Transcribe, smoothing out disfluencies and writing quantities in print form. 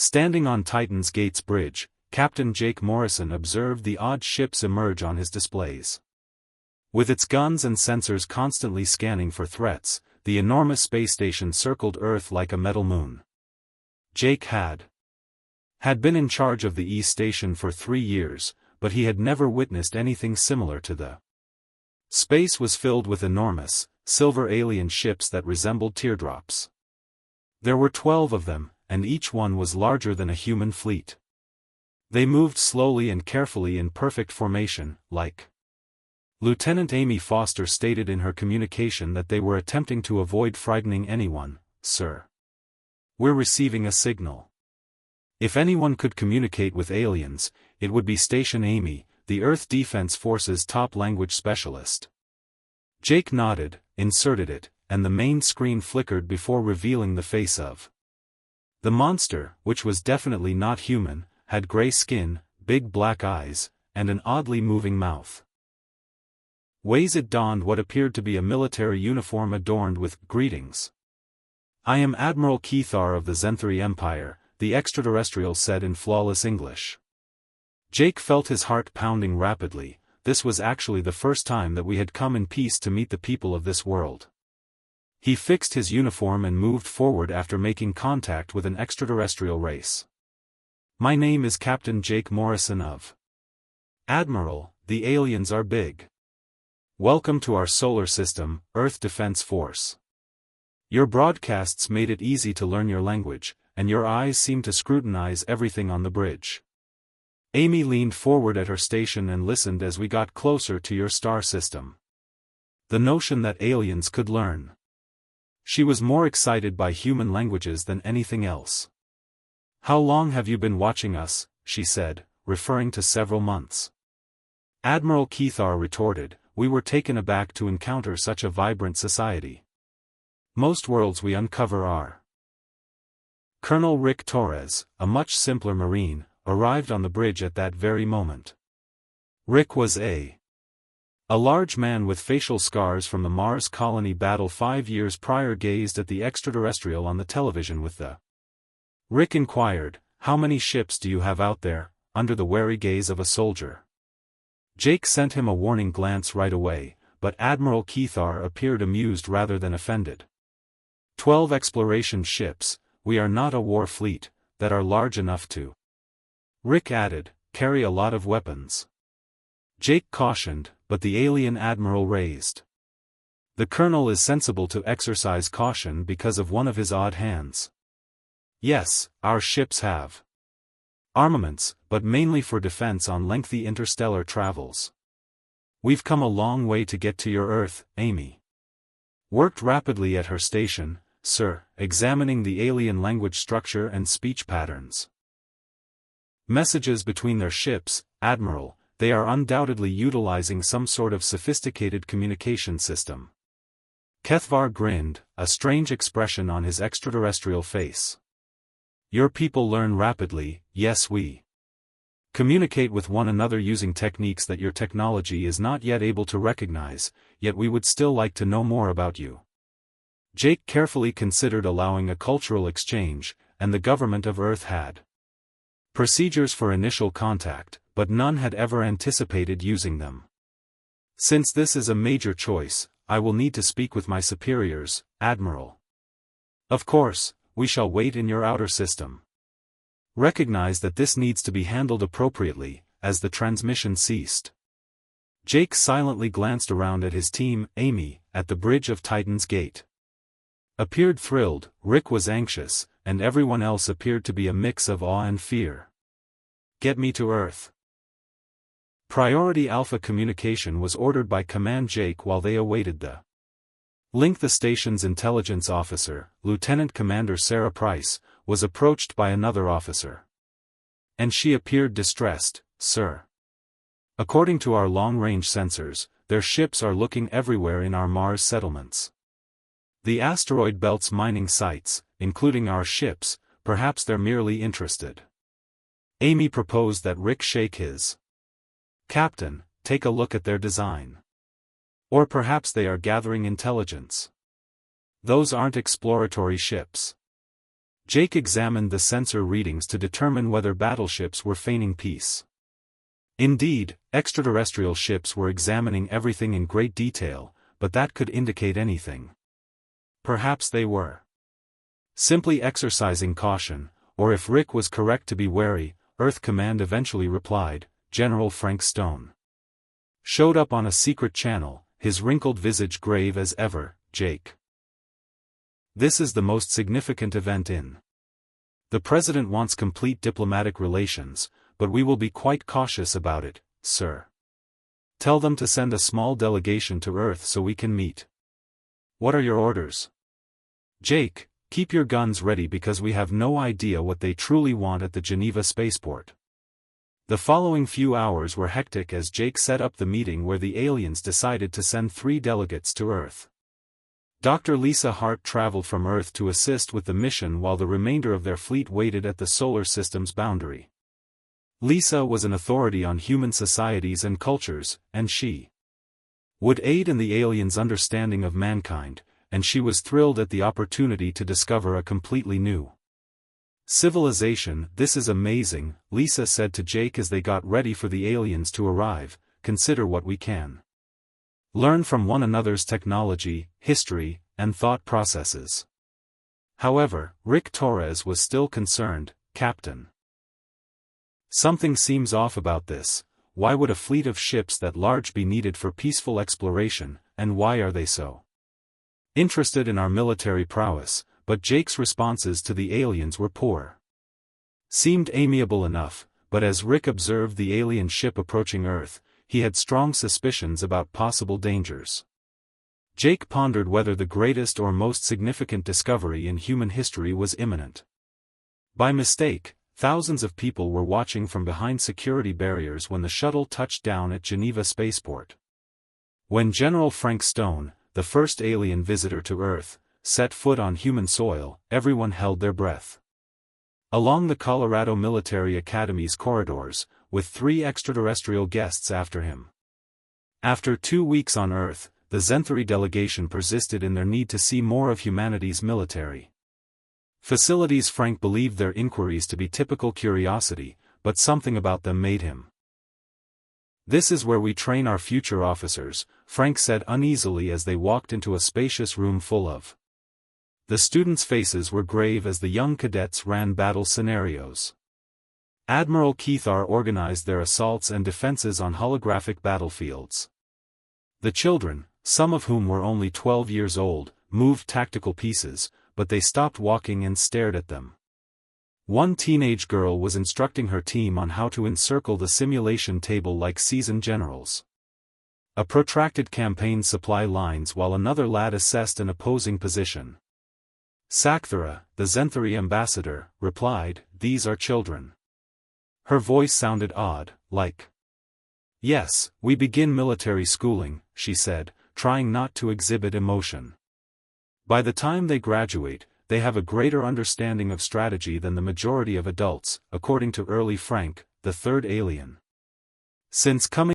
Standing on Titan's Gates Bridge, Captain Jake Morrison observed the odd ships emerge on his displays. With its guns and sensors constantly scanning for threats, the enormous space station circled Earth like a metal moon. Jake had been in charge of the E station for 3 years, but he had never witnessed anything similar to the space was filled with enormous, silver alien ships that resembled teardrops. There were 12 of them, and each one was larger than a human fleet. They moved slowly and carefully in perfect formation, like Lieutenant Amy Foster stated in her communication that they were attempting to avoid frightening anyone. Sir, we're receiving a signal. If anyone could communicate with aliens, it would be Station Amy, the Earth Defense Force's top language specialist. Jake nodded, inserted it, and the main screen flickered before revealing the face of the monster, which was definitely not human, had gray skin, big black eyes, and an oddly moving mouth. Ways it donned what appeared to be a military uniform adorned with greetings. "I am Admiral Keithar of the Zenthari Empire," the extraterrestrial said in flawless English. Jake felt his heart pounding rapidly. This was actually the first time that we had come in peace to meet the people of this world. He fixed his uniform and moved forward after making contact with an extraterrestrial race. "My name is Captain Jake Morrison of Admiral, the aliens are big. Welcome to our solar system, Earth Defense Force. Your broadcasts made it easy to learn your language, and your eyes seem to scrutinize everything on the bridge. Amy leaned forward at her station and listened as we got closer to your star system. The notion that aliens could learn. She was more excited by human languages than anything else. How long have you been watching us, she said, referring to several months. Admiral Keithar retorted, we were taken aback to encounter such a vibrant society. Most worlds we uncover are. Colonel Rick Torres, a much simpler Marine, arrived on the bridge at that very moment. Rick was a large man with facial scars from the Mars colony battle 5 years prior gazed at the extraterrestrial on the television with the. Rick inquired, how many ships do you have out there, under the wary gaze of a soldier. Jake sent him a warning glance right away, but Admiral Keithar appeared amused rather than offended. 12 exploration ships, we are not a war fleet, that are large enough to. Rick added, carry a lot of weapons. Jake cautioned, but the alien admiral raised. The colonel is sensible to exercise caution because of one of his odd hands. Yes, our ships have armaments, but mainly for defense on lengthy interstellar travels. We've come a long way to get to your Earth, Amy. Worked rapidly at her station, sir, examining the alien language structure and speech patterns. Messages between their ships, Admiral, they are undoubtedly utilizing some sort of sophisticated communication system. Kethvar grinned, a strange expression on his extraterrestrial face. Your people learn rapidly, yes we communicate with one another using techniques that your technology is not yet able to recognize, yet we would still like to know more about you. Jake carefully considered allowing a cultural exchange, and the government of Earth had procedures for initial contact, but none had ever anticipated using them. Since this is a major choice, I will need to speak with my superiors, Admiral. Of course, we shall wait in your outer system. Recognize that this needs to be handled appropriately, as the transmission ceased. Jake silently glanced around at his team, Amy, at the bridge of Titan's Gate. Appeared thrilled, Rick was anxious, and everyone else appeared to be a mix of awe and fear. Get me to Earth. Priority Alpha communication was ordered by Command Jake while they awaited the link. The station's intelligence officer, Lieutenant Commander Sarah Price, was approached by another officer. And she appeared distressed, sir. According to our long-range sensors, their ships are looking everywhere in our Mars settlements. The asteroid belt's mining sites, including our ships, perhaps they're merely interested. Amy proposed that Rick shake his. Captain, take a look at their design. Or perhaps they are gathering intelligence. Those aren't exploratory ships. Jake examined the sensor readings to determine whether battleships were feigning peace. Indeed, extraterrestrial ships were examining everything in great detail, but that could indicate anything. Perhaps they were simply exercising caution, or if Rick was correct to be wary, Earth Command eventually replied. General Frank Stone showed up on a secret channel, his wrinkled visage grave as ever. Jake. This is the most significant event in. The President wants complete diplomatic relations, but we will be quite cautious about it, sir. Tell them to send a small delegation to Earth so we can meet. What are your orders? Jake, keep your guns ready because we have no idea what they truly want at the Geneva spaceport. The following few hours were hectic as Jake set up the meeting where the aliens decided to send 3 delegates to Earth. Dr. Lisa Hart traveled from Earth to assist with the mission while the remainder of their fleet waited at the solar system's boundary. Lisa was an authority on human societies and cultures, and she would aid in the aliens' understanding of mankind, and she was thrilled at the opportunity to discover a completely new civilization. This is amazing, Lisa said to Jake as they got ready for the aliens to arrive. Consider what we can learn from one another's technology, history, and thought processes. However, Rick Torres was still concerned. Captain, something seems off about this. Why would a fleet of ships that large be needed for peaceful exploration, and why are they so interested in our military prowess? But Jake's responses to the aliens were poor. Seemed amiable enough, but as Rick observed the alien ship approaching Earth, he had strong suspicions about possible dangers. Jake pondered whether the greatest or most significant discovery in human history was imminent. By mistake, thousands of people were watching from behind security barriers when the shuttle touched down at Geneva spaceport. When General Frank Stone, the first alien visitor to Earth, set foot on human soil, everyone held their breath. Along the Colorado Military Academy's corridors, with 3 extraterrestrial guests after him. After 2 weeks on Earth, the Zenthari delegation persisted in their need to see more of humanity's military facilities. Frank believed their inquiries to be typical curiosity, but something about them made him. This is where we train our future officers, Frank said uneasily as they walked into a spacious room full of. The students' faces were grave as the young cadets ran battle scenarios. Admiral Keithar organized their assaults and defenses on holographic battlefields. The children, some of whom were only 12 years old, moved tactical pieces, but they stopped walking and stared at them. One teenage girl was instructing her team on how to encircle the simulation table like seasoned generals. A protracted campaign supply lines while another lad assessed an opposing position. Sakthara, the Zenthari ambassador, replied, "These are children." Her voice sounded odd, like, "Yes, we begin military schooling," she said, trying not to exhibit emotion. By the time they graduate, they have a greater understanding of strategy than the majority of adults, according to early Frank, the third alien. Since coming